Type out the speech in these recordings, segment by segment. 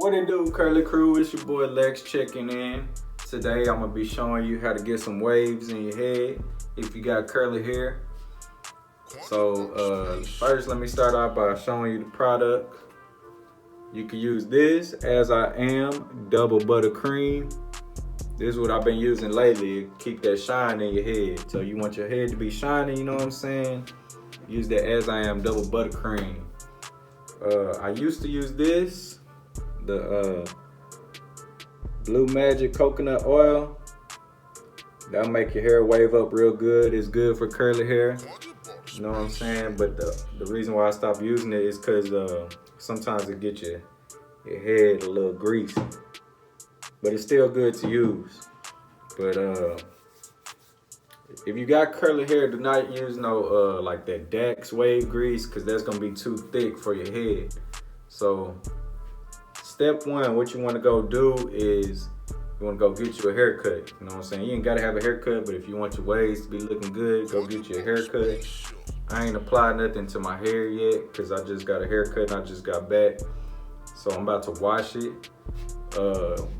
What it do, Curly Crew? It's your boy Lex checking in. Today I'm gonna be showing you how to get some waves in your head if you got curly hair. So first let me start off by showing you the product. You can use this As I Am Double Buttercream. This is what I've been using lately to keep that shine in your head. So you want your head to be shiny, you know what I'm saying? Use that As I Am Double Buttercream. I used to use this, the Blue Magic Coconut Oil. That'll make your hair wave up real good. It's good for curly hair, you know what I'm saying? But the reason why I stopped using it is because sometimes it gets your head a little greasy. But it's still good to use. But if you got curly hair, do not use no like that Dax wave grease, because that's gonna be too thick for your head. So step one, what you want to go do is you want to go get you a haircut. You know what I'm saying? You ain't gotta have a haircut, but if you want your waves to be looking good, go get you a haircut. I ain't applied nothing to my hair yet because I just got a haircut and I just got back. So I'm about to wash it.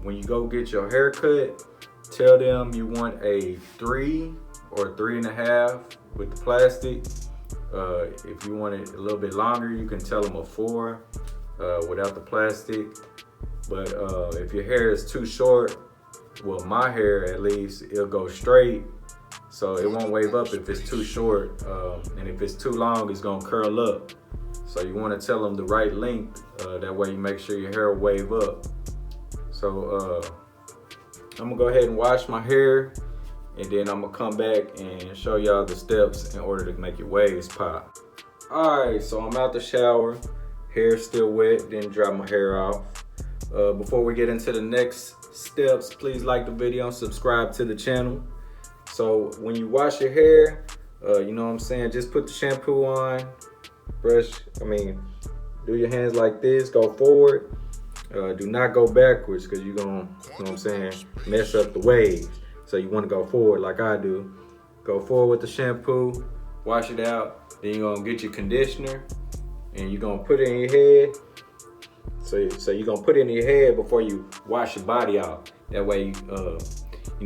When you go get your haircut, tell them you want a 3 or 3.5 with the plastic. If you want it a little bit longer, you can tell them a 4 without the plastic. But if your hair is too short, well, my hair at least, it'll go straight, so it won't wave up if it's too short. And if it's too long, it's gonna curl up. So you want to tell them the right length. That way you make sure your hair will wave up. So I'm gonna go ahead and wash my hair, and then I'm gonna come back and show y'all the steps in order to make your waves pop. All right, so I'm out the shower. Hair's still wet, didn't dry my hair off. Before we get into the next steps, please like the video and subscribe to the channel. So when you wash your hair, you know what I'm saying, just put the shampoo on, do your hands like this, go forward. Do not go backwards, because you're gonna, you know what I'm saying, mess up the waves. So you want to go forward like I do. Go forward with the shampoo, wash it out, then you're gonna get your conditioner and you're gonna put it in your head. So you're gonna put it in your head before you wash your body out. That way, you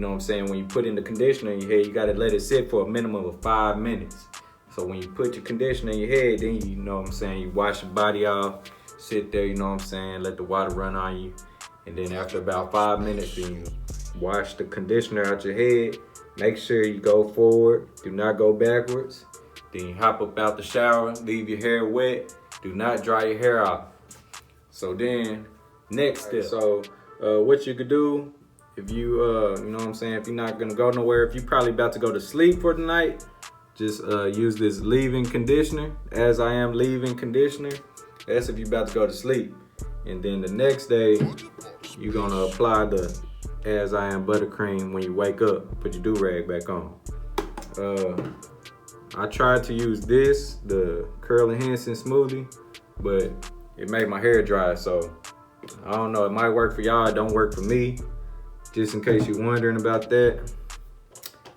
know what I'm saying, when you put in the conditioner in your head, you gotta let it sit for a minimum of 5 minutes. So when you put your conditioner in your head, then you know what I'm saying, you wash your body off, sit there, you know what I'm saying, let the water run on you. And then after about 5 minutes, then you wash the conditioner out your head. Make sure you go forward, do not go backwards. Then you hop up out the shower, leave your hair wet, do not dry your hair off. So then, next step. So what you could do, if you, you know what I'm saying, if you're not gonna go nowhere, if you're probably about to go to sleep for the night, just use this leave-in conditioner, As I Am leave-in conditioner. That's if you're about to go to sleep. And then the next day, you're gonna apply the As I Am buttercream when you wake up. Put your do-rag back on. I tried to use this, the Curl Enhancing Smoothie, but it made my hair dry, so I don't know, it might work for y'all, it don't work for me. Just in case you're wondering about that.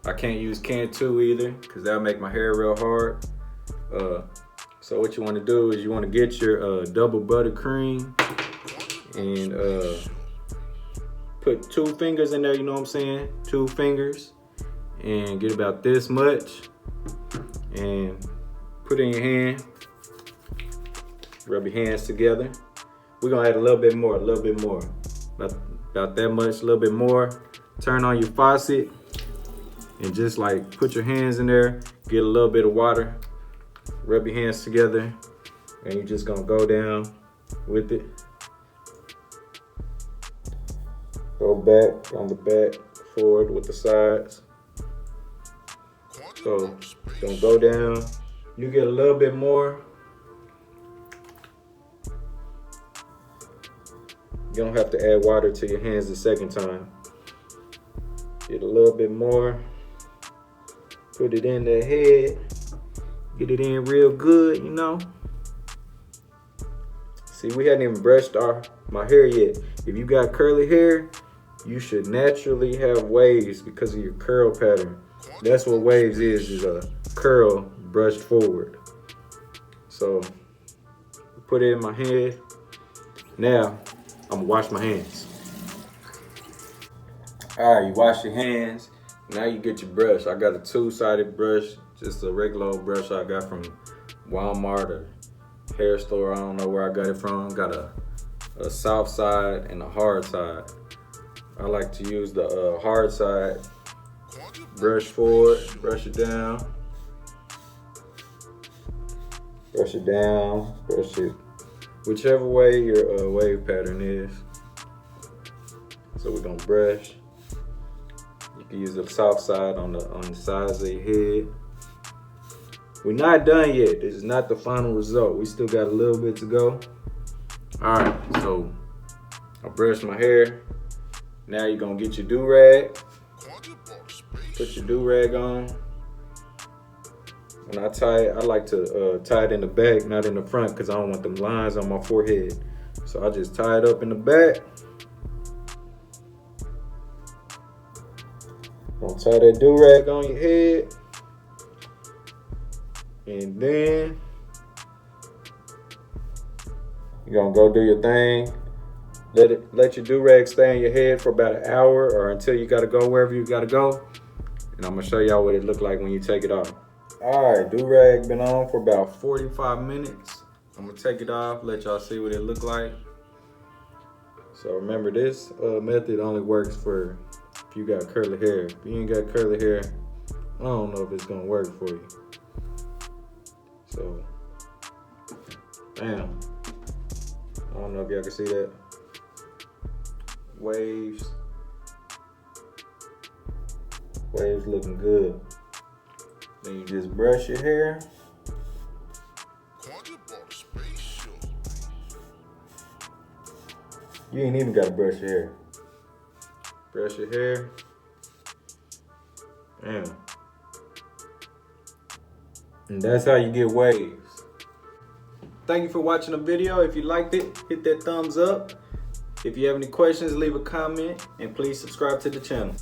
I can't use Cantu either, because that'll make my hair real hard. So what you want to do is you want to get your double buttercream and put 2 fingers in there, you know what I'm saying? 2 fingers, and get about this much and put it in your hand. Rub your hands together. We're gonna add a little bit more, about that much, a little bit more. Turn on your faucet and just like put your hands in there, get a little bit of water, rub your hands together, and you're just gonna go down with it. Go back on the back, forward with the sides. So gonna go down. You get a little bit more. You don't have to add water to your hands the second time. Get a little bit more. Put it in the head. Get it in real good, you know. See, we hadn't even brushed my hair yet. If you got curly hair, you should naturally have waves because of your curl pattern. That's what waves is a curl brushed forward. So put it in my head. Now, I'm gonna wash my hands. All right, you wash your hands. Now you get your brush. I got a two-sided brush, just a regular old brush I got from Walmart or hair store. I don't know where I got it from. Got a soft side and a hard side. I like to use the hard side. Brush forward, brush it down. Brush it down, brush it whichever way your wave pattern is. So we're gonna brush. You can use the soft side on the sides of your head. We're not done yet. This is not the final result. We still got a little bit to go. All right, so I brushed my hair. Now you're gonna get your do-rag. Put your do-rag on. When I tie it, I like to tie it in the back, not in the front, because I don't want them lines on my forehead. So I just tie it up in the back. Gonna tie that do-rag on your head. And then you're gonna go do your thing. Let your do-rag stay in your head for about an hour or until you gotta go wherever you gotta go. And I'm gonna show y'all what it look like when you take it off. All right, do-rag been on for about 45 minutes. I'm gonna take it off, let y'all see what it look like. So remember, this method only works for if you got curly hair. If you ain't got curly hair, I don't know if it's gonna work for you. So, bam. I don't know if y'all can see that. Waves looking good. Then you just brush your hair. You ain't even gotta brush your hair. Brush your hair. Bam. And that's how you get waves. Thank you for watching the video. If you liked it, hit that thumbs up. If you have any questions, leave a comment and please subscribe to the channel.